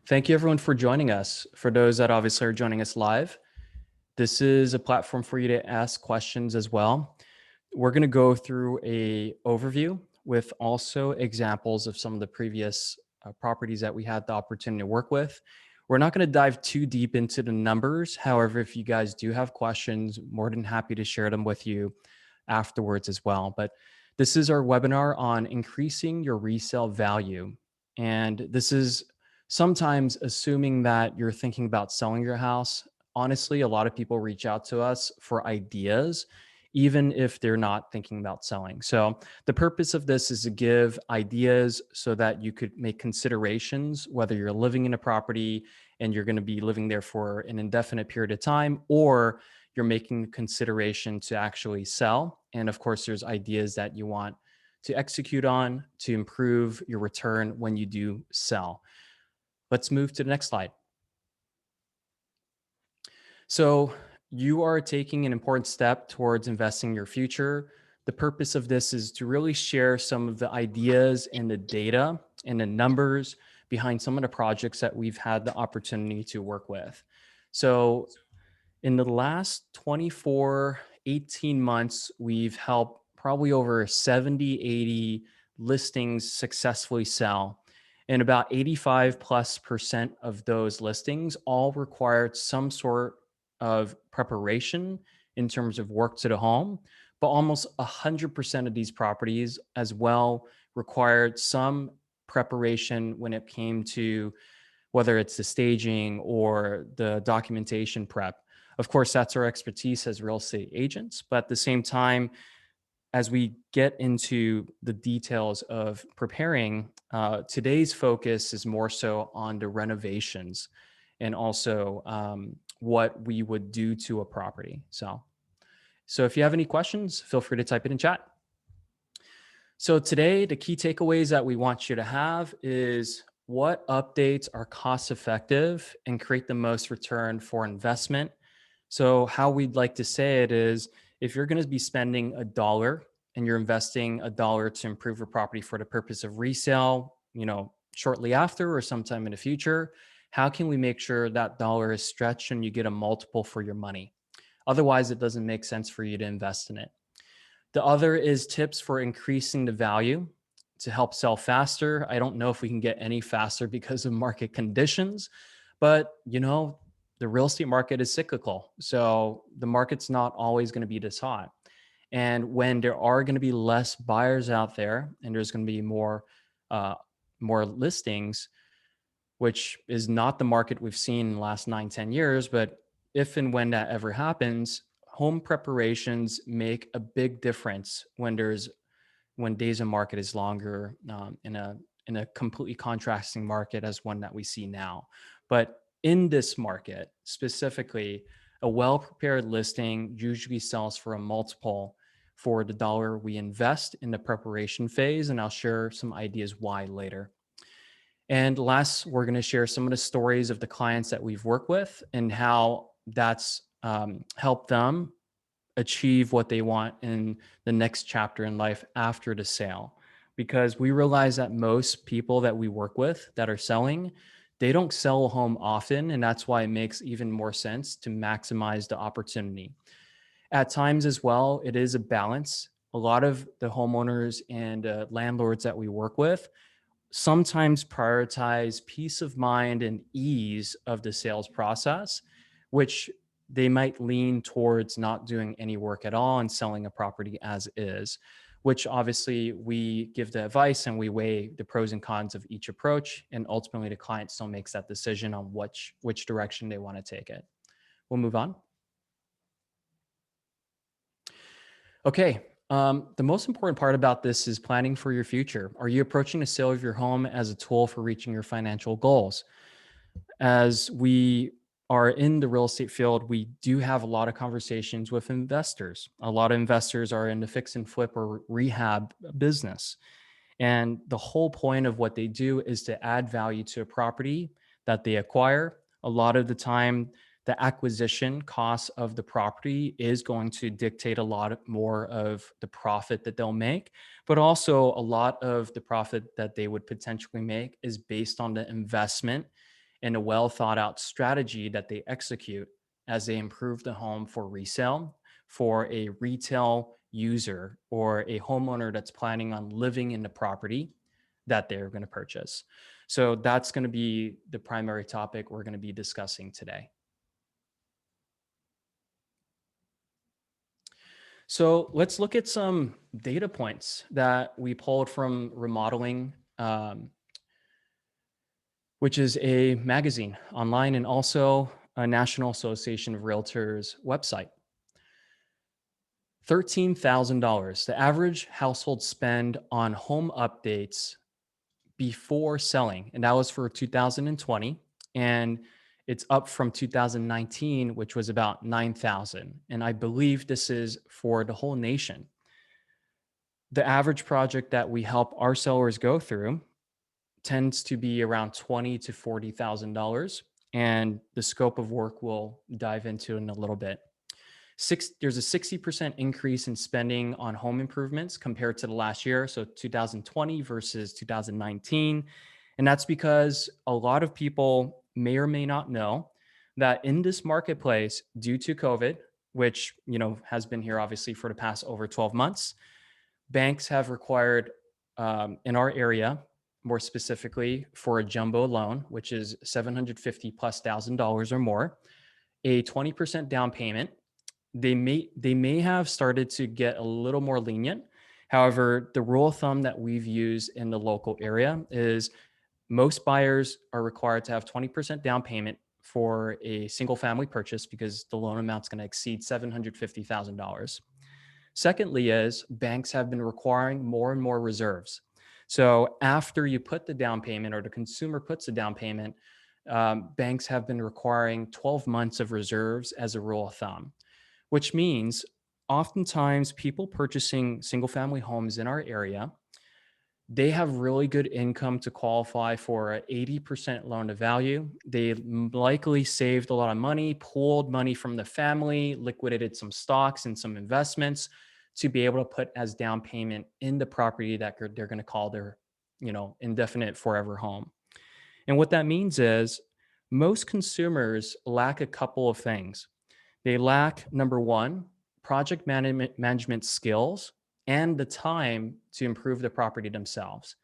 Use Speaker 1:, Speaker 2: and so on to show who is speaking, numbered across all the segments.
Speaker 1: Thank you everyone for joining us. For those that obviously are joining us live, this is a platform for you to ask questions as well. We're going to go through a overview with also examples of some of the previous properties that we had the opportunity to work with. We're not going to dive too deep into the numbers. However, if you guys do have questions, more than happy to share them with you afterwards as well. But this is our webinar on increasing your resale value. And this is sometimes assuming that you're thinking about selling your house. Honestly, a lot of people reach out to us for ideas, even if they're not thinking about selling. So the purpose of this is to give ideas so that you could make considerations, whether you're living in a property and you're going to be living there for an indefinite period of time, or you're making a consideration to actually sell. And of course, there's ideas that you want to execute on to improve your return when you do sell. Let's move to the next slide. So you are taking an important step towards investing in your future. The purpose of this is to really share some of the ideas and the data and the numbers behind some of the projects that we've had the opportunity to work with. So in the last 24, 18 months, we've helped probably over 70, 80 listings successfully sell. And about 85+% of those listings all required some sort of preparation in terms of work to the home. But almost 100% of these properties as well required some preparation when it came to whether it's the staging or the documentation prep. Of course, that's our expertise as real estate agents. But at the same time, as we get into the details of preparing, today's focus is more so on the renovations and also what we would do to a property. So if you have any questions, feel free to type it in chat. So today, the key takeaways that we want you to have is what updates are cost effective and create the most return for investment. So how we'd like to say it is, if you're going to be spending $1 and you're investing $1 to improve your property for the purpose of resale, shortly after or sometime in the future, how can we make sure that dollar is stretched and you get a multiple for your money? Otherwise, it doesn't make sense for you to invest in it. The other is tips for increasing the value to help sell faster. I don't know if we can get any faster because of market conditions, but the real estate market is cyclical. So the market's not always going to be this hot. And when there are going to be less buyers out there and there's going to be more listings, which is not the market we've seen in the last 9, 10 years, but if and when that ever happens, home preparations make a big difference when days in market is longer, in a completely contrasting market as one that we see now. But in this market specifically, a well-prepared listing usually sells for a multiple for the dollar we invest in the preparation phase, and I'll share some ideas why later. And last, we're going to share some of the stories of the clients that we've worked with and how that's helped them achieve what they want in the next chapter in life after the sale. Because we realize that most people that we work with that are selling, they don't sell a home often. And that's why it makes even more sense to maximize the opportunity. At times as well, it is a balance. A lot of the homeowners and landlords that we work with sometimes prioritize peace of mind and ease of the sales process, which they might lean towards not doing any work at all and selling a property as is, which obviously we give the advice and we weigh the pros and cons of each approach. And ultimately the client still makes that decision on which direction they want to take it. We'll move on. Okay. The most important part about this is planning for your future. Are you approaching the sale of your home as a tool for reaching your financial goals? As we are in the real estate field, we do have a lot of conversations with investors. A lot of investors are in the fix and flip or rehab business. And the whole point of what they do is to add value to a property that they acquire. A lot of the time, the acquisition cost of the property is going to dictate a lot more of the profit that they'll make, but also a lot of the profit that they would potentially make is based on the investment and a well thought out strategy that they execute as they improve the home for resale for a retail user or a homeowner that's planning on living in the property that they're going to purchase. So that's going to be the primary topic we're going to be discussing today. So let's look at some data points that we pulled from Remodeling, which is a magazine online and also a National Association of Realtors website. $13,000, the average household spend on home updates before selling, and that was for 2020. And it's up from 2019, which was about 9,000. And I believe this is for the whole nation. The average project that we help our sellers go through tends to be around $20,000 to $40,000, and the scope of work we'll dive into in a little bit. There's a 60% increase in spending on home improvements compared to the last year, so 2020 versus 2019. And that's because a lot of people may or may not know that in this marketplace, due to COVID, which has been here obviously for the past over 12 months, banks have required, in our area, more specifically for a jumbo loan, which is 750 plus $1,000 or more, a 20% down payment. They may have started to get a little more lenient. However, the rule of thumb that we've used in the local area is most buyers are required to have 20% down payment for a single family purchase because the loan amount's going to exceed $750,000. Secondly, is banks have been requiring more and more reserves. So after you put the down payment or the consumer puts the down payment, banks have been requiring 12 months of reserves as a rule of thumb, which means oftentimes people purchasing single family homes in our area, they have really good income to qualify for an 80% loan to value. They likely saved a lot of money, pulled money from the family, liquidated some stocks and some investments to be able to put as down payment in the property that they're going to call their, indefinite forever home. And what that means is most consumers lack a couple of things. They lack, number one, project management skills and the time to improve the property themselves.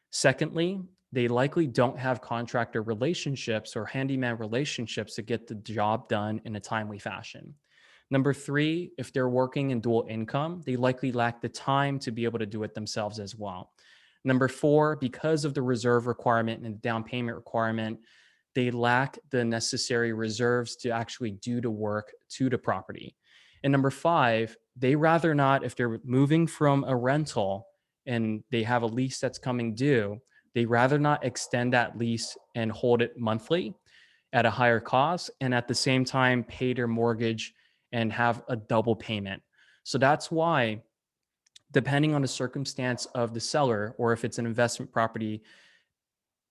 Speaker 1: Secondly, they likely don't have contractor relationships or handyman relationships to get the job done in a timely fashion. Number three, if they're working in dual income, they likely lack the time to be able to do it themselves as well. Number four, because of the reserve requirement and down payment requirement, they lack the necessary reserves to actually do the work to the property. And number five, they rather not, if they're moving from a rental and they have a lease that's coming due, they rather not extend that lease and hold it monthly at a higher cost and at the same time pay their mortgage and have a double payment. So that's why, depending on the circumstance of the seller or if it's an investment property,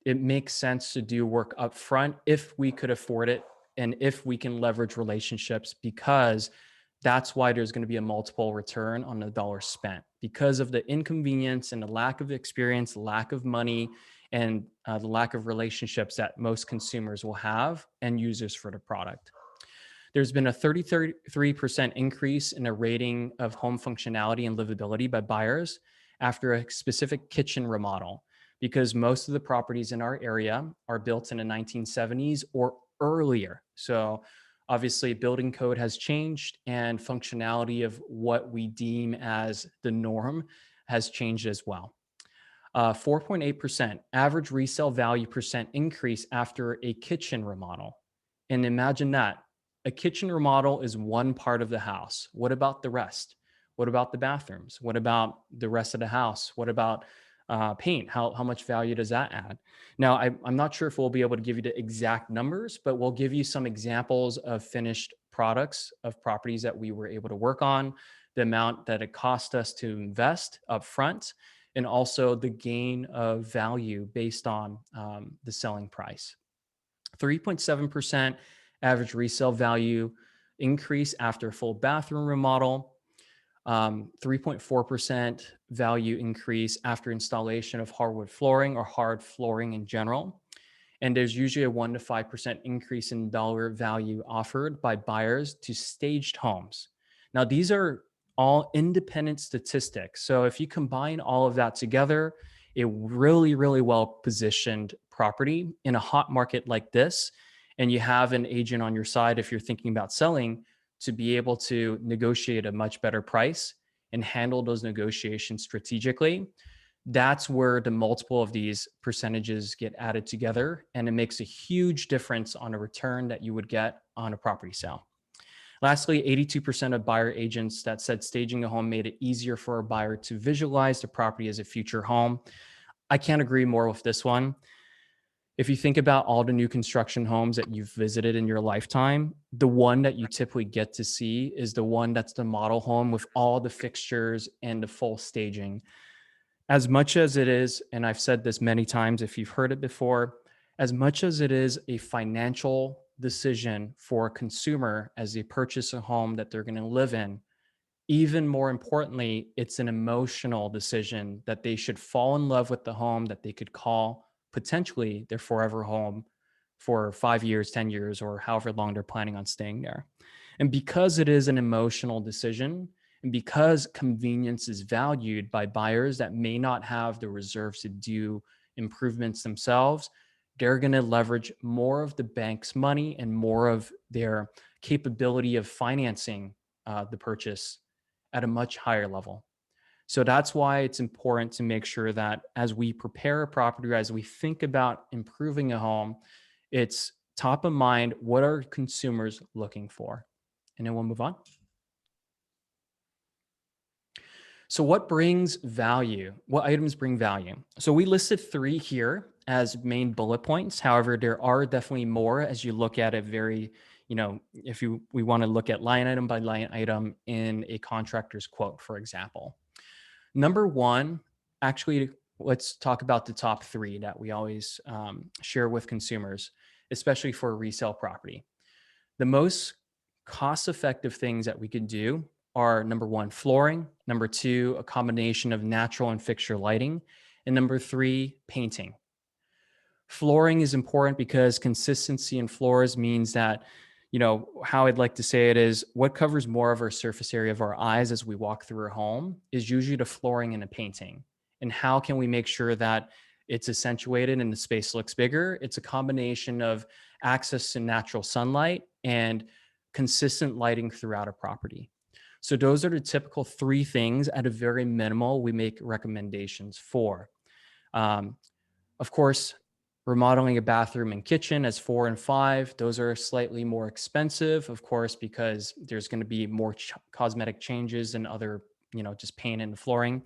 Speaker 1: it makes sense to do work up front if we could afford it and if we can leverage relationships, because that's why there's going to be a multiple return on the dollar spent because of the inconvenience and the lack of experience, lack of money, and the lack of relationships that most consumers will have and users for the product. There's been a 33% increase in a rating of home functionality and livability by buyers after a specific kitchen remodel, because most of the properties in our area are built in the 1970s or earlier. So obviously building code has changed and functionality of what we deem as the norm has changed as well. 4.8% average resale value percent increase after a kitchen remodel. And imagine that. A kitchen remodel is one part of the house. What about the rest? What about the bathrooms? What about the rest of the house? What about paint? How much value does that add? Now, I'm not sure if we'll be able to give you the exact numbers, but we'll give you some examples of finished products of properties that we were able to work on, the amount that it cost us to invest up front, and also the gain of value based on the selling price. 3.7% average resale value increase after a full bathroom remodel. 3.4% value increase after installation of hardwood flooring or hard flooring in general. And there's usually a 1 to 5% increase in dollar value offered by buyers to staged homes. Now, these are all independent statistics. So if you combine all of that together, a really, really well positioned property in a hot market like this, and you have an agent on your side if you're thinking about selling to be able to negotiate a much better price and handle those negotiations strategically, that's where the multiple of these percentages get added together. And it makes a huge difference on a return that you would get on a property sale. Lastly, 82% of buyer agents that said staging a home made it easier for a buyer to visualize the property as a future home. I can't agree more with this one. If you think about all the new construction homes that you've visited in your lifetime, the one that you typically get to see is the one that's the model home with all the fixtures and the full staging. As much as it is, and I've said this many times if you've heard it before, as much as it is a financial decision for a consumer as they purchase a home that they're going to live in, even more importantly, it's an emotional decision that they should fall in love with the home that they could call potentially their forever home for 5 years, 10 years, or however long they're planning on staying there. And because it is an emotional decision, and because convenience is valued by buyers that may not have the reserves to do improvements themselves, they're going to leverage more of the bank's money and more of their capability of financing the purchase at a much higher level. So that's why it's important to make sure that as we prepare a property, as we think about improving a home, it's top of mind. What are consumers looking for? And then we'll move on. So, what brings value? What items bring value? So, we listed three here as main bullet points. However, there are definitely more as you look at it very, if we want to look at line item by line item in a contractor's quote, for example. Number one, actually, let's talk about the top three that we always share with consumers, especially for a resale property. The most cost effective things that we could do are number one, flooring, number two, a combination of natural and fixture lighting, and number three, painting. Flooring is important because consistency in floors means that, how I'd like to say it is what covers more of our surface area of our eyes as we walk through a home is usually the flooring and the painting. And how can we make sure that it's accentuated and the space looks bigger? It's a combination of access to natural sunlight and consistent lighting throughout a property. So those are the typical three things at a very minimal we make recommendations for. Um, of course, remodeling a bathroom and kitchen as 4 and 5, those are slightly more expensive, of course, because there's going to be more cosmetic changes and other, just paint and flooring.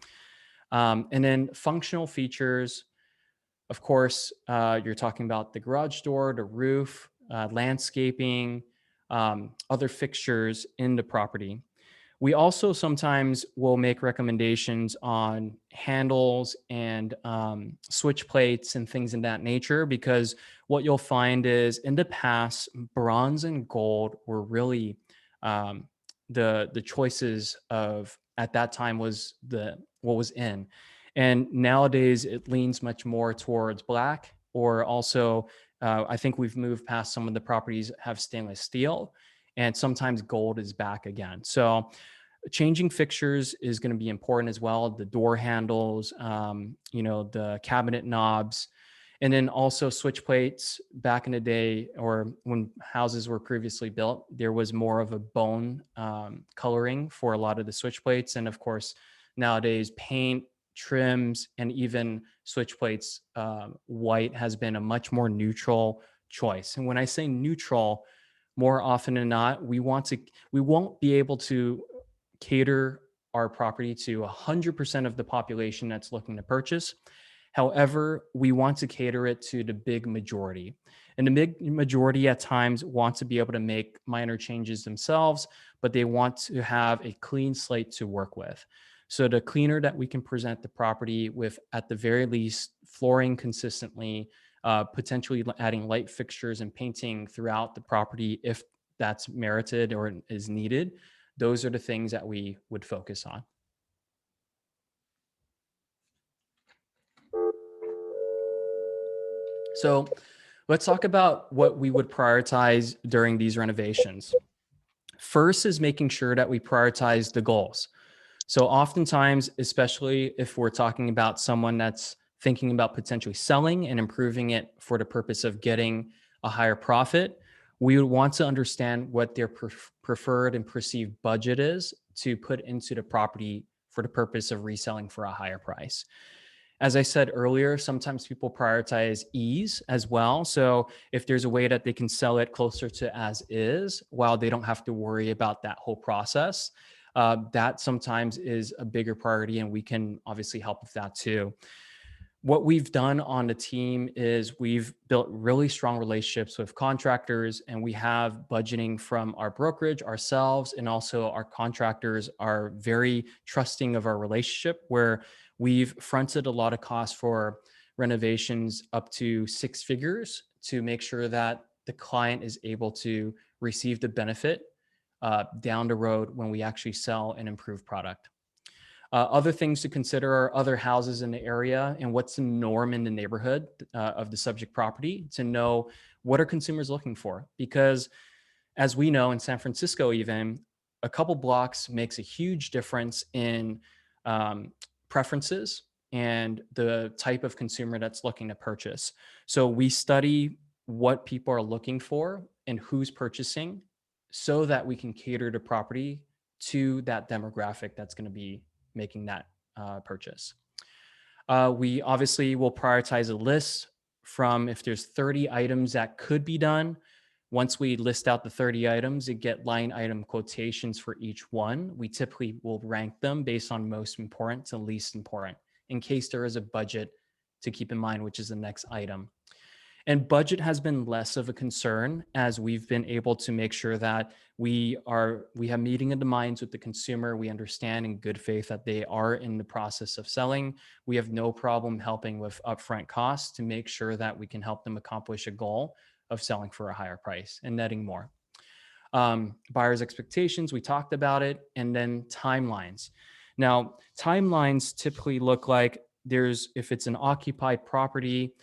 Speaker 1: And then functional features, of course, you're talking about the garage door, the roof, landscaping, other fixtures in the property. We also sometimes will make recommendations on handles and switch plates and things in that nature, because what you'll find is in the past, bronze and gold were really um, the choices of at that time was the what was in, and nowadays it leans much more towards black, or also I think we've moved past some of the properties have stainless steel, and sometimes gold is back again. So changing fixtures is going to be important as well. The door handles, the cabinet knobs, and then also switch plates. Back in the day, or when houses were previously built, there was more of a bone coloring for a lot of the switch plates. And of course, nowadays, paint, trims, and even switch plates, white has been a much more neutral choice. And when I say neutral, more often than not, we won't be able to cater our property to 100% of the population that's looking to purchase. However, we want to cater it to the big majority. And the big majority at times want to be able to make minor changes themselves, but they want to have a clean slate to work with. So the cleaner that we can present the property with, at the very least, flooring consistently, potentially adding light fixtures and painting throughout the property if that's merited or is needed, those are the things that we would focus on. So Let's talk about what we would prioritize during these renovations. First is making sure that we prioritize the goals. So oftentimes, especially if we're talking about someone that's thinking about potentially selling and improving it for the purpose of getting a higher profit, we would want to understand what their preferred and perceived budget is to put into the property for the purpose of reselling for a higher price. As I said earlier, sometimes people prioritize ease as well. So if there's a way that they can sell it closer to as is, while they don't have to worry about that whole process, that sometimes is a bigger priority, and we can obviously help with that too. What we've done on the team is we've built really strong relationships with contractors, and we have budgeting from our brokerage ourselves, and also our contractors are very trusting of our relationship, where we've fronted a lot of costs for renovations up to six figures to make sure that the client is able to receive the benefit down the road when we actually sell an improved product. Other things to consider are other houses in the area and what's the norm in the neighborhood of the subject property, to know what are consumers looking for. Because as we know in San Francisco, even a couple blocks makes a huge difference in um, preferences and the type of consumer that's looking to purchase. So we study what people are looking for and who's purchasing, so that we can cater the property to that demographic that's going to be making that purchase. We obviously will prioritize a list from, if there's 30 items that could be done. Once we list out the 30 items and get line item quotations for each one, we typically will rank them based on most important to least important, in case there is a budget to keep in mind, which is the next item. And budget has been less of a concern, as we've been able to make sure that we have meeting of the minds with the consumer. We understand in good faith that they are in the process of selling. We have no problem helping with upfront costs to make sure that we can help them accomplish a goal of selling for a higher price and netting more. Buyers' expectations, we talked about it, and then timelines. Now, timelines typically look like, if it's an occupied property,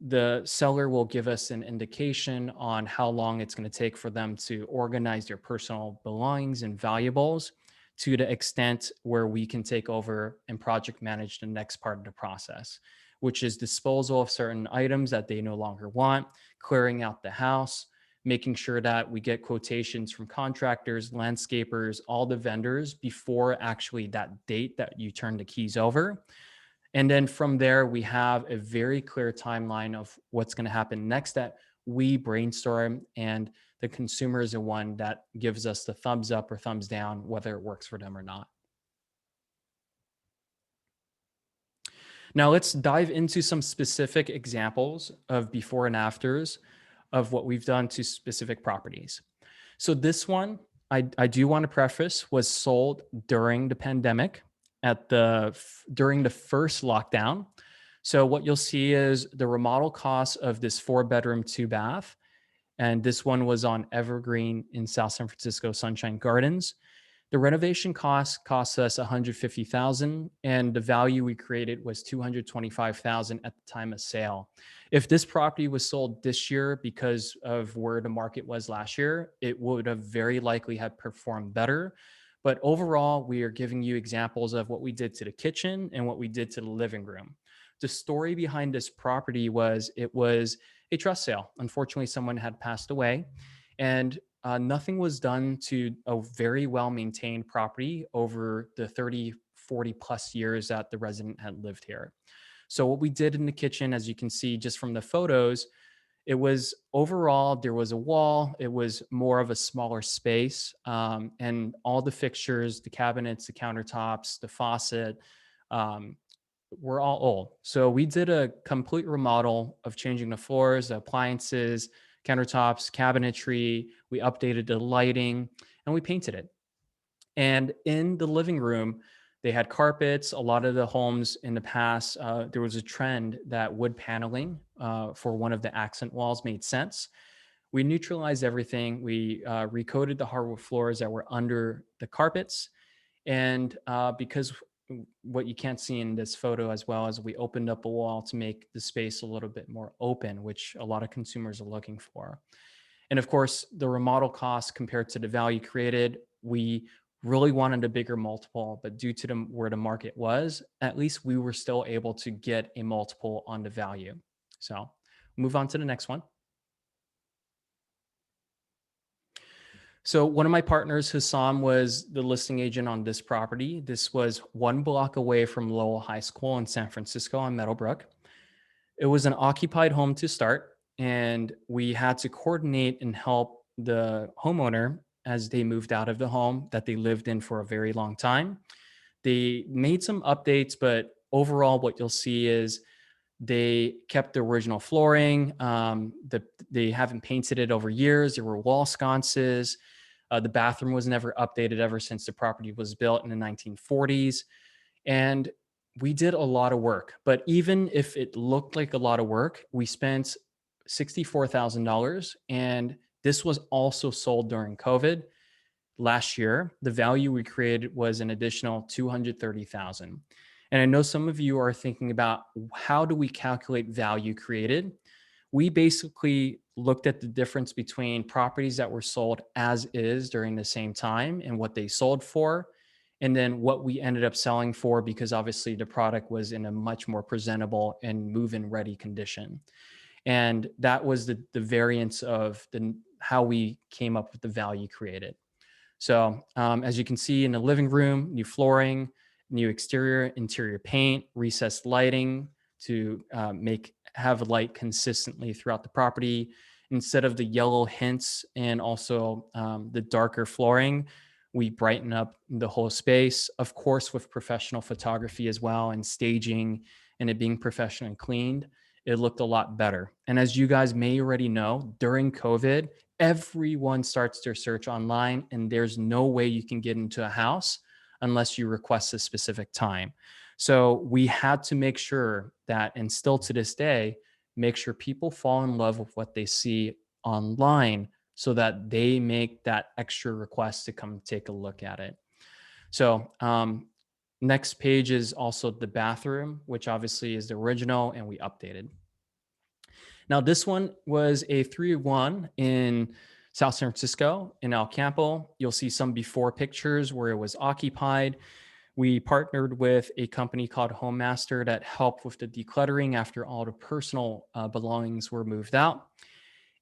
Speaker 1: the seller will give us an indication on how long it's going to take for them to organize their personal belongings and valuables, to the extent where we can take over and project manage the next part of the process, which is disposal of certain items that they no longer want, clearing out the house, making sure that we get quotations from contractors, landscapers, all the vendors before actually that date that you turn the keys over. And then from there, we have a very clear timeline of what's going to happen next, that we brainstorm, and the consumer is the one that gives us the thumbs up or thumbs down, whether it works for them or not. Now, let's dive into some specific examples of before and afters of what we've done to specific properties. So this one, I do want to preface, was sold during the pandemic, during the first lockdown. So what you'll see is the remodel cost of this 4-bedroom, 2-bath, and this one was on Evergreen in South San Francisco, Sunshine Gardens. The renovation cost us 150,000, and the value we created was 225,000 at the time of sale. If this property was sold this year, because of where the market was last year, it would have very likely had performed better. But overall, we are giving you examples of what we did to the kitchen and what we did to the living room. The story behind this property was, it was a trust sale. Unfortunately, someone had passed away, and nothing was done to a very well maintained property over the 30, 40 plus years that the resident had lived here. So, what we did in the kitchen, as you can see just from the photos, it was overall, there was a wall, it was more of a smaller space, and all the fixtures, the cabinets, the countertops, the faucet, um, were all old. So we did a complete remodel of changing the floors, the appliances, countertops, cabinetry. We updated the lighting, and we painted it. And in the living room, they had carpets. A lot of the homes in the past, there was a trend that wood paneling for one of the accent walls made sense. We neutralized everything. We recoated the hardwood floors that were under the carpets. And because what you can't see in this photo as well is we opened up a wall to make the space a little bit more open, which a lot of consumers are looking for. And of course, the remodel cost compared to the value created, we really wanted a bigger multiple, but due to where the market was, at least we were still able to get a multiple on the value. So move on to the next one. So one of my partners, Hussam, was the listing agent on this property. This was 1 block away from Lowell High School in San Francisco on Meadowbrook. It was an occupied home to start, and we had to coordinate and help the homeowner as they moved out of the home that they lived in for a very long time. They made some updates, but overall, what you'll see is they kept the original flooring. They haven't painted it over years. There were wall sconces. The bathroom was never updated ever since the property was built in the 1940s. And we did a lot of work. But even if it looked like a lot of work, we spent $64,000. And this was also sold during COVID last year. The value we created was an additional 230,000. And I know some of you are thinking about, how do we calculate value created? We basically looked at the difference between properties that were sold as is during the same time and what they sold for, and then what we ended up selling for, because obviously the product was in a much more presentable and move-in ready condition. And that was the variance of how we came up with the value created. So as you can see in the living room, new flooring, new exterior, interior paint, recessed lighting to have light consistently throughout the property. Instead of the yellow hints and also the darker flooring, we brighten up the whole space, of course, with professional photography as well and staging and it being professionally cleaned. It looked a lot better. And as you guys may already know, during COVID, everyone starts their search online, and there's no way you can get into a house unless you request a specific time. So we had to make sure that, and still to this day, make sure people fall in love with what they see online so that they make that extra request to come take a look at it. So next page is also the bathroom, which obviously is the original and we updated. Now, this one was a 3-1 in South San Francisco in El Campo. You'll see some before pictures where it was occupied. We partnered with a company called Home Master that helped with the decluttering after all the personal belongings were moved out.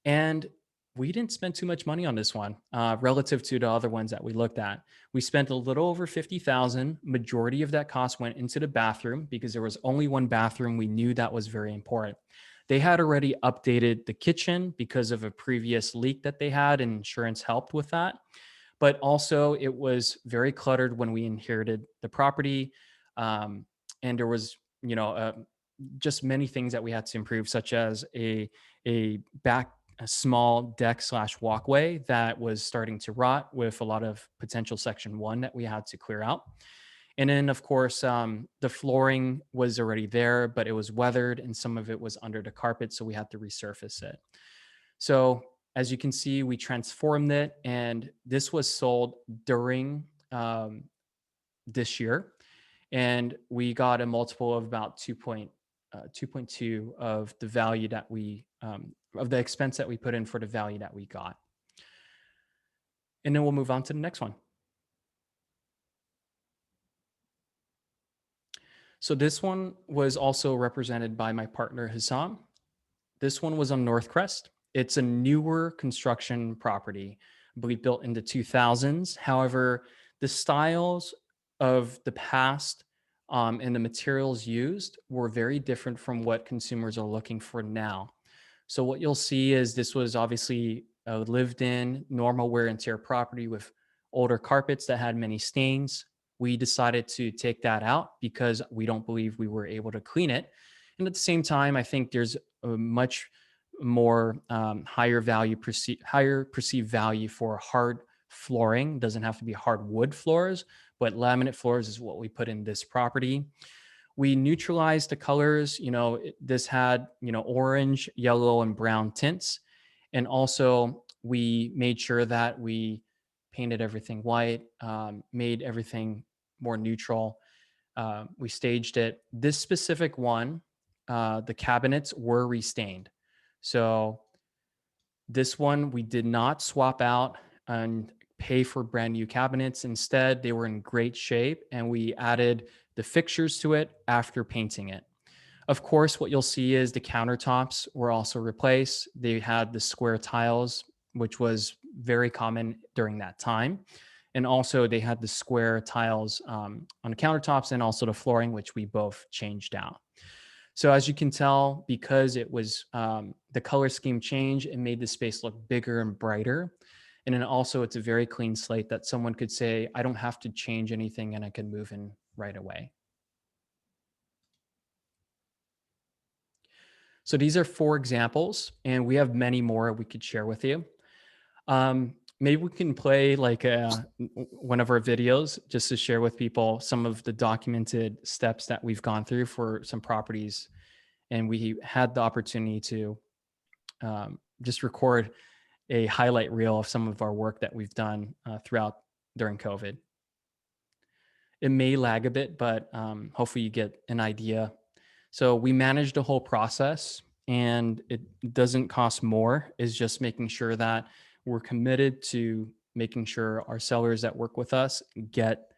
Speaker 1: And we didn't spend too much money on this one relative to the other ones that we looked at. We spent a little over 50,000. Majority of that cost went into the bathroom because there was only one bathroom. We knew that was very important. They had already updated the kitchen because of a previous leak that they had, and insurance helped with that. But also, it was very cluttered when we inherited the property, and there was, just many things that we had to improve, such as a small deck slash walkway that was starting to rot with a lot of potential section 1 that we had to clear out. And then, of course, the flooring was already there, but it was weathered and some of it was under the carpet. So we had to resurface it. So as you can see, we transformed it, and this was sold during this year. And we got a multiple of about 2.2 of the value that of the expense that we put in for the value that we got. And then we'll move on to the next one. So this one was also represented by my partner, Hassam. This one was on Northcrest. It's a newer construction property, I believe built in the 2000s. However, the styles of the past and the materials used were very different from what consumers are looking for now. So what you'll see is this was obviously a lived in, normal wear and tear property with older carpets that had many stains. We decided to take that out because we don't believe we were able to clean it. And at the same time, I think there's a much more higher perceived value for hard flooring. Doesn't have to be hardwood floors, but laminate floors is what we put in this property. We neutralized the colors. This had, orange, yellow, and brown tints. And also we made sure that we painted everything white, made everything more neutral. We staged it. This specific one, the cabinets were restained. So this one we did not swap out and pay for brand new cabinets. Instead, they were in great shape and we added the fixtures to it after painting it. Of course, what you'll see is the countertops were also replaced. They had the square tiles, which was very common during that time. And also, they had the square tiles on the countertops and also the flooring, which we both changed out. So, as you can tell, because it was the color scheme change, it made the space look bigger and brighter. And then also, it's a very clean slate that someone could say, I don't have to change anything and I can move in right away. So these are four examples, and we have many more we could share with you. Maybe we can play like one of our videos just to share with people some of the documented steps that we've gone through for some properties, and we had the opportunity to just record a highlight reel of some of our work that we've done throughout during COVID. It may lag a bit, but hopefully you get an idea. So we manage the whole process and it doesn't cost more. It's just making sure that we're committed to making sure our sellers that work with us get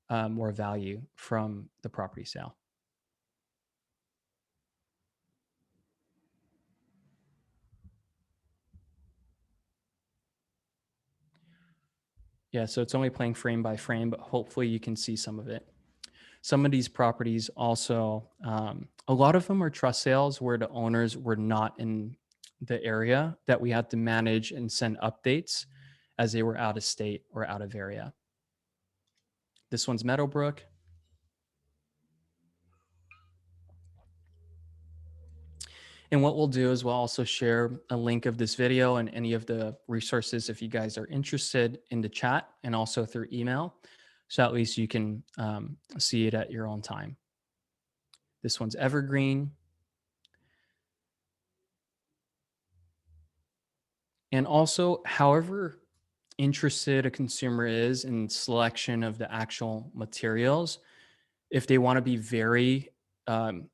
Speaker 1: more value from the property sale. Yeah, so it's only playing frame by frame, but hopefully you can see some of it. Some of these properties also, a lot of them are trust sales where the owners were not in the area that we had to manage and send updates as they were out of state or out of area. This one's Meadowbrook. And what we'll do is we'll also share a link of this video and any of the resources if you guys are interested in the chat and also through email. So at least you can see it at your own time. This one's Evergreen. And also, however interested a consumer is in selection of the actual materials, if they want to be very um,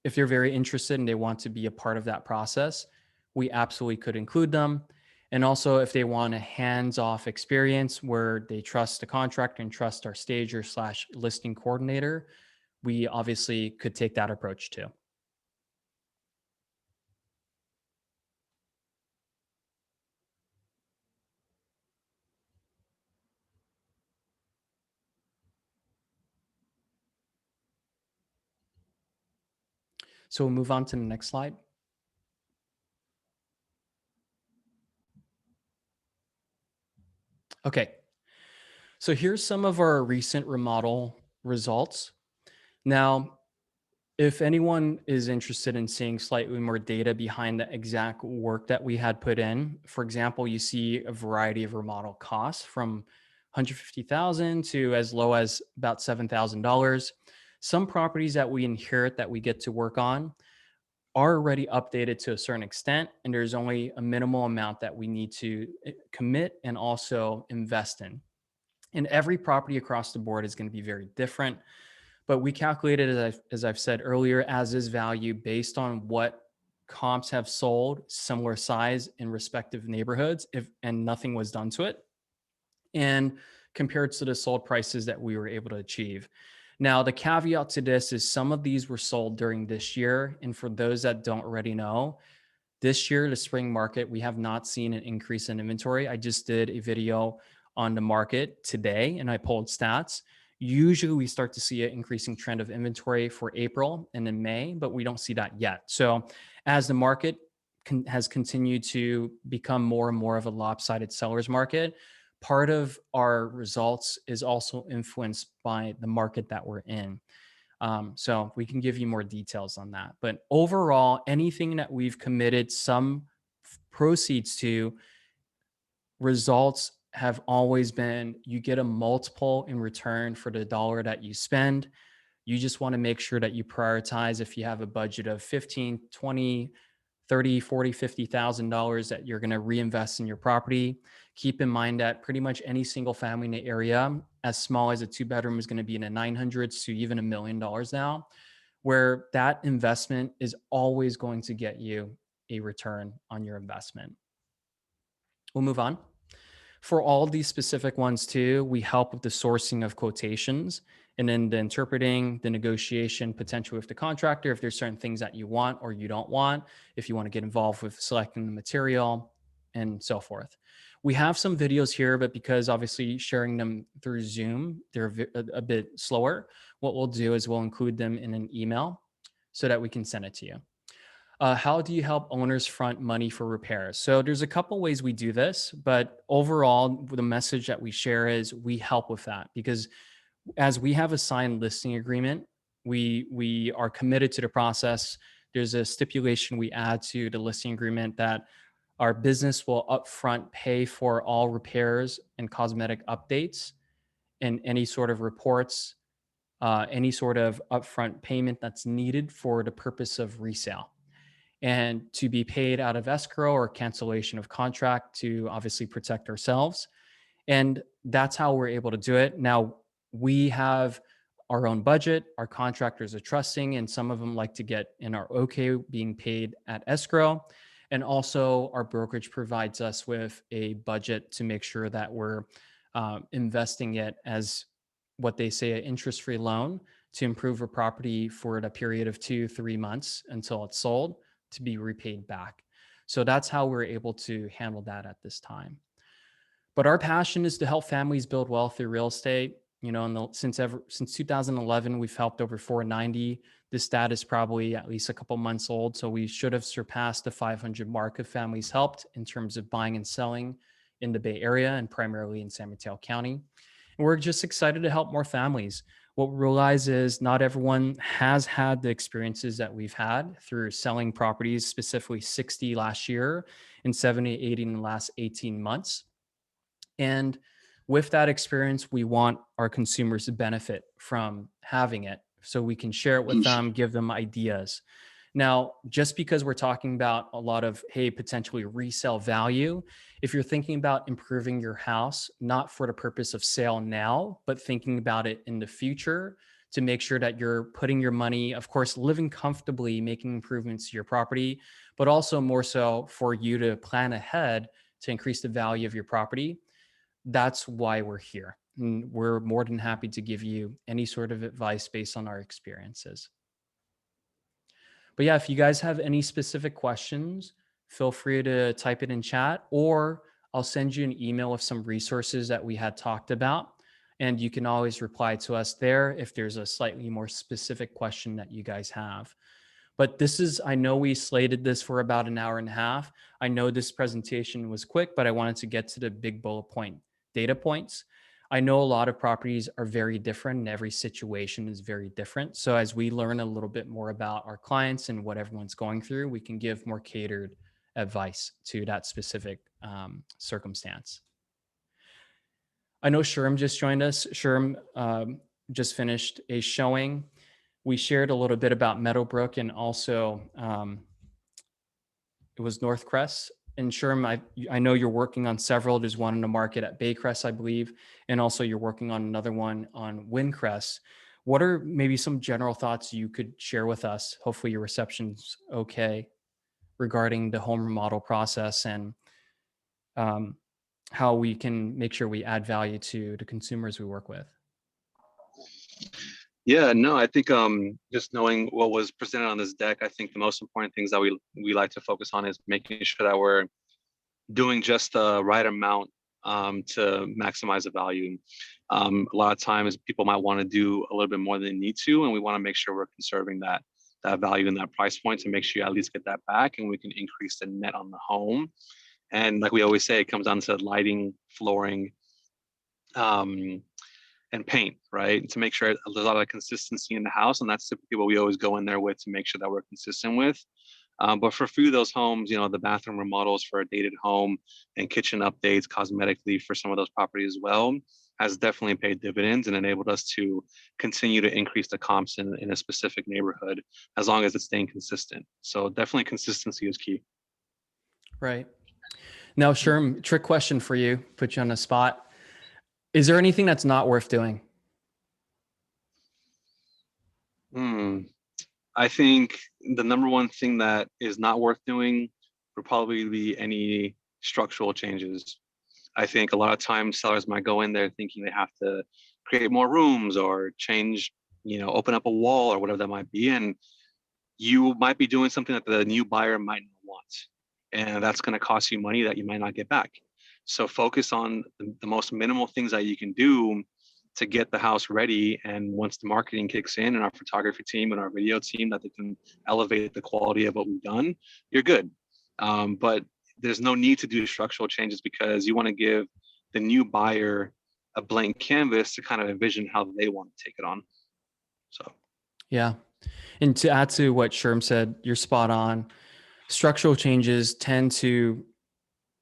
Speaker 1: if they're very interested and they want to be a part of that process, we absolutely could include them. And also, if they want a hands-off experience where they trust the contractor and trust our stager slash listing coordinator, we obviously could take that approach too. So we'll move on to the next slide. Okay, so here's some of our recent remodel results. Now, if anyone is interested in seeing slightly more data behind the exact work that we had put in, for example, you see a variety of remodel costs from 150,000 to as low as about $7,000. Some properties that we inherit that we get to work on are already updated to a certain extent, and there's only a minimal amount that we need to commit and also invest in. And every property across the board is going to be very different. But we calculated, as I've said earlier, as is value based on what comps have sold similar size in respective neighborhoods and nothing was done to it, and compared to the sold prices that we were able to achieve. Now, the caveat to this is some of these were sold during this year. And for those that don't already know, this year, the spring market, we have not seen an increase in inventory. I just did a video on the market today and I pulled stats. Usually we start to see an increasing trend of inventory for April and in May, but we don't see that yet. So as the market has continued to become more and more of a lopsided seller's market, part of our results is also influenced by the market that we're in. So we can give you more details on that. But overall, anything that we've committed some proceeds to, results have always been you get a multiple in return for the dollar that you spend. You just want to make sure that you prioritize if you have a budget of 15, 20, 30, 40, $50,000 that you're going to reinvest in your property. Keep in mind that pretty much any single family in the area as small as a 2-bedroom is going to be in the 900s to even $1 million now, where that investment is always going to get you a return on your investment. We'll move on. For all of these specific ones too, we help with the sourcing of quotations and then the interpreting, the negotiation, potentially with the contractor, if there's certain things that you want or you don't want, if you want to get involved with selecting the material and so forth. We have some videos here, but because obviously sharing them through Zoom, they're a bit slower. What we'll do is we'll include them in an email so that we can send it to you. How do you help owners front money for repairs? So there's a couple ways we do this, but overall, the message that we share is we help with that because as we have a signed listing agreement, we are committed to the process. There's a stipulation we add to the listing agreement that our business will upfront pay for all repairs and cosmetic updates and any sort of reports, any sort of upfront payment that's needed for the purpose of resale and to be paid out of escrow or cancellation of contract to obviously protect ourselves. And that's how we're able to do it. Now, we have our own budget, our contractors are trusting, and some of them like to get in our okay being paid at escrow. And also, our brokerage provides us with a budget to make sure that we're investing it as what they say an interest free loan to improve a property for a period of 2-3 months until it's sold to be repaid back. So that's how we're able to handle that at this time. But our passion is to help families build wealth through real estate. You know, since 2011, we've helped over 490. This stat is probably at least a couple months old, so we should have surpassed the 500 mark of families helped in terms of buying and selling in the Bay Area and primarily in San Mateo County. And we're just excited to help more families. What we realize is not everyone has had the experiences that we've had through selling properties, specifically 60 last year and 70, 80 in the last 18 months. And with that experience, we want our consumers to benefit from having it so we can share it with them, give them ideas. Now, just because we're talking about a lot of, hey, potentially resale value, if you're thinking about improving your house, not for the purpose of sale now, but thinking about it in the future to make sure that you're putting your money, of course, living comfortably, making improvements to your property, but also more so for you to plan ahead to increase the value of your property. That's why we're here. And we're more than happy to give you any sort of advice based on our experiences. But yeah, if you guys have any specific questions, feel free to type it in chat, or I'll send you an email with some resources that we had talked about. And you can always reply to us there if there's a slightly more specific question that you guys have. But I know we slated this for about an hour and a half. I know this presentation was quick, but I wanted to get to the big bullet point data points. I know a lot of properties are very different and every situation is very different. So as we learn a little bit more about our clients and what everyone's going through, we can give more catered advice to that specific circumstance. I know Sherm just joined us. Sherm just finished a showing. We shared a little bit about Meadowbrook and also it was Northcrest. And Sherm, I know you're working on several. There's one in the market at Baycrest, I believe, and also you're working on another one on Windcrest. What are maybe some general thoughts you could share with us? Hopefully your reception's okay regarding the home remodel process and how we can make sure we add value to the consumers we work with.
Speaker 2: Yeah, no, I think just knowing what was presented on this deck, I think the most important things that we like to focus on is making sure that we're doing just the right amount to maximize the value. A lot of times people might want to do a little bit more than they need to, and we want to make sure we're conserving that value and that price point to make sure you at least get that back and we can increase the net on the home. And like we always say, it comes down to lighting, flooring, and paint, right? To make sure there's a lot of consistency in the house. And that's typically what we always go in there with to make sure that we're consistent with. But for a few of those homes, the bathroom remodels for a dated home and kitchen updates cosmetically for some of those properties as well has definitely paid dividends and enabled us to continue to increase the comps in a specific neighborhood as long as it's staying consistent. So definitely consistency is key.
Speaker 1: Right. Now, Sherm, trick question for you, put you on the spot. Is there anything that's not worth doing?
Speaker 2: Hmm. I think the number one thing that is not worth doing would probably be any structural changes. I think a lot of times sellers might go in there thinking they have to create more rooms or change, open up a wall or whatever that might be. And you might be doing something that the new buyer might not want. And that's going to cost you money that you might not get back. So focus on the most minimal things that you can do to get the house ready. And once the marketing kicks in and our photography team and our video team, that they can elevate the quality of what we've done, you're good. But there's no need to do structural changes because you want to give the new buyer a blank canvas to kind of envision how they want to take it on. So
Speaker 1: Yeah. And to add to what Sherm said, you're spot on. Structural changes tend to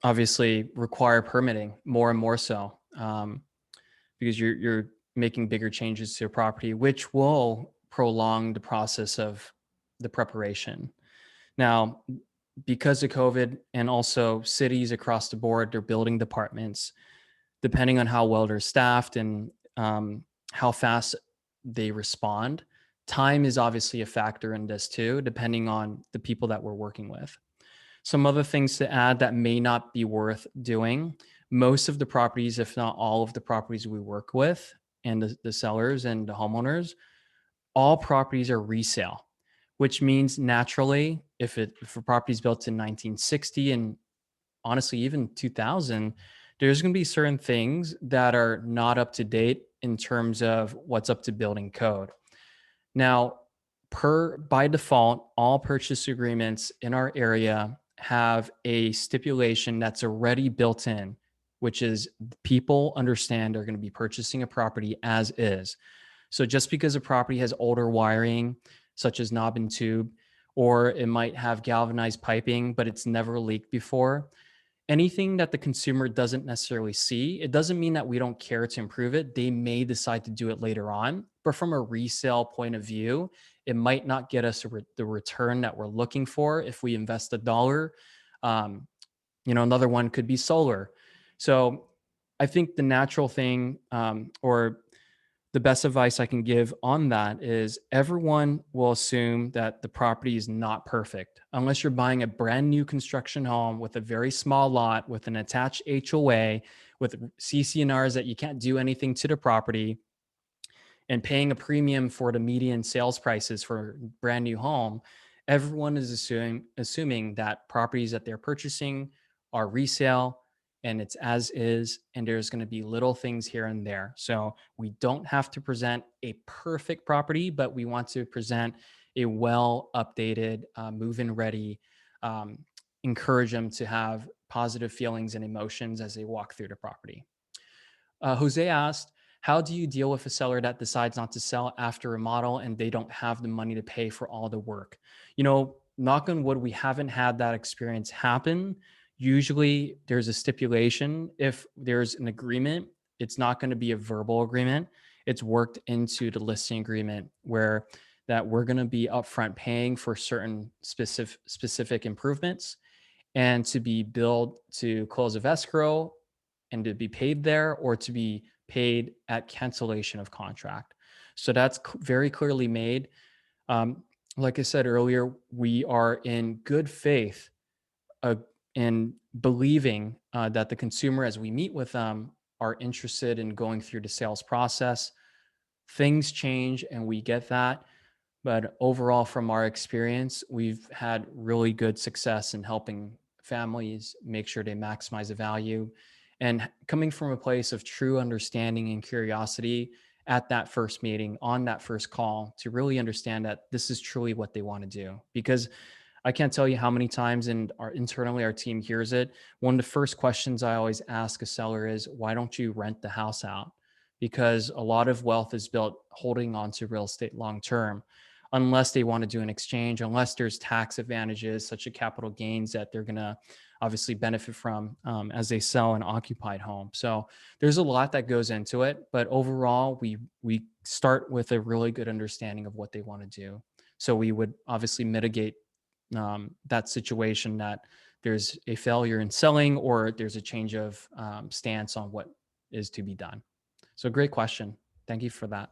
Speaker 1: obviously require permitting more and more so, because you're making bigger changes to your property, which will prolong the process of the preparation. Now, because of COVID and also cities across the board, they're building departments depending on how well they're staffed and how fast they respond. Time is obviously a factor in this too, depending on the people that we're working with. Some other things to add that may not be worth doing. Most of the properties, if not all of the properties we work with, and the sellers and the homeowners, all properties are resale, which means naturally, if a property is built in 1960 and honestly even 2000, there's going to be certain things that are not up to date in terms of what's up to building code. Now, per by default, all purchase agreements in our area have a stipulation that's already built in, which is people understand they're going to be purchasing a property as is. So just because a property has older wiring, such as knob and tube, or it might have galvanized piping, but it's never leaked before, anything that the consumer doesn't necessarily see, it doesn't mean that we don't care to improve it. They may decide to do it later on, but from a resale point of view, it might not get us the return that we're looking for if we invest a dollar. Um, Another one could be solar. So I think the natural thing, or the best advice I can give on that is everyone will assume that the property is not perfect unless you're buying a brand new construction home with a very small lot with an attached HOA with CC&Rs that you can't do anything to the property and paying a premium for the median sales prices for a brand new home. Everyone is assuming that properties that they're purchasing are resale and it's as is, and there's going to be little things here and there. So we don't have to present a perfect property, but we want to present a well updated, move-in ready, um, encourage them to have positive feelings and emotions as they walk through the property. Jose asked, how do you deal with a seller that decides not to sell after a model and they don't have the money to pay for all the work? Knock on wood, we haven't had that experience happen. Usually there's a stipulation. If there's an agreement, it's not going to be a verbal agreement. It's worked into the listing agreement where that we're going to be upfront paying for certain specific improvements and to be billed to close of escrow and to be paid there or to be paid at cancellation of contract. So that's very clearly made. Um, like I said earlier, we are in good faith uh, in believing that the consumer, as we meet with them, are interested in going through the sales process. Things change and we get that. But overall, from our experience, we've had really good success in helping families make sure they maximize the value. And coming from a place of true understanding and curiosity at that first meeting, on that first call, to really understand that this is truly what they want to do. Because I can't tell you how many times, and internally our team hears it. One of the first questions I always ask a seller is, why don't you rent the house out? Because a lot of wealth is built holding on to real estate long term, unless they want to do an exchange, unless there's tax advantages such as capital gains that they're going to obviously benefit from as they sell an occupied home. So there's a lot that goes into it, but overall, we start with a really good understanding of what they want to do. So we would obviously mitigate that situation that there's a failure in selling or there's a change of stance on what is to be done. So great question. Thank you for that.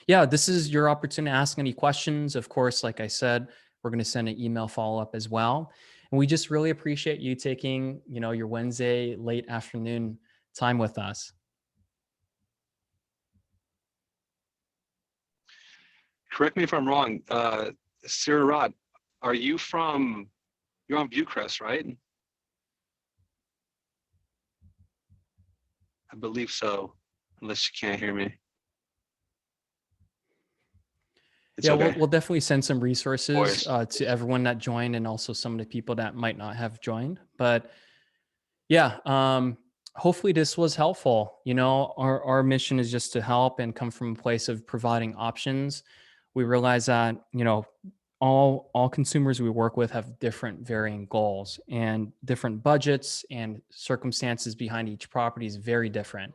Speaker 1: Yeah, this is your opportunity to ask any questions. Of course, like I said, we're going to send an email follow up as well. And we just really appreciate you taking, your Wednesday late afternoon time with us.
Speaker 2: Correct me if I'm wrong. Sarah Rod, are you from? You're on Viewcrest, right? I believe so. Unless you can't hear me, it's
Speaker 1: Yeah, we'll,
Speaker 2: okay.
Speaker 1: we'll definitely send some resources
Speaker 2: Voice.
Speaker 1: to everyone that joined and also some of the people that might not have joined. But yeah, hopefully this was helpful. Our mission is just to help and come from a place of providing options. We realize that, all consumers we work with have different varying goals and different budgets, and circumstances behind each property is very different.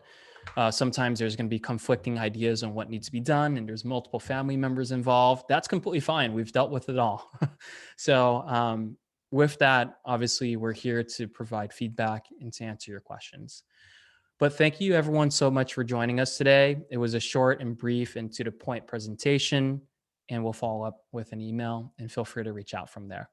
Speaker 1: Sometimes there's going to be conflicting ideas on what needs to be done, and there's multiple family members involved. That's completely fine. We've dealt with it all. So, with that, obviously, we're here to provide feedback and to answer your questions. But thank you, everyone, so much for joining us today. It was a short and brief and to the point presentation, and we'll follow up with an email, and feel free to reach out from there.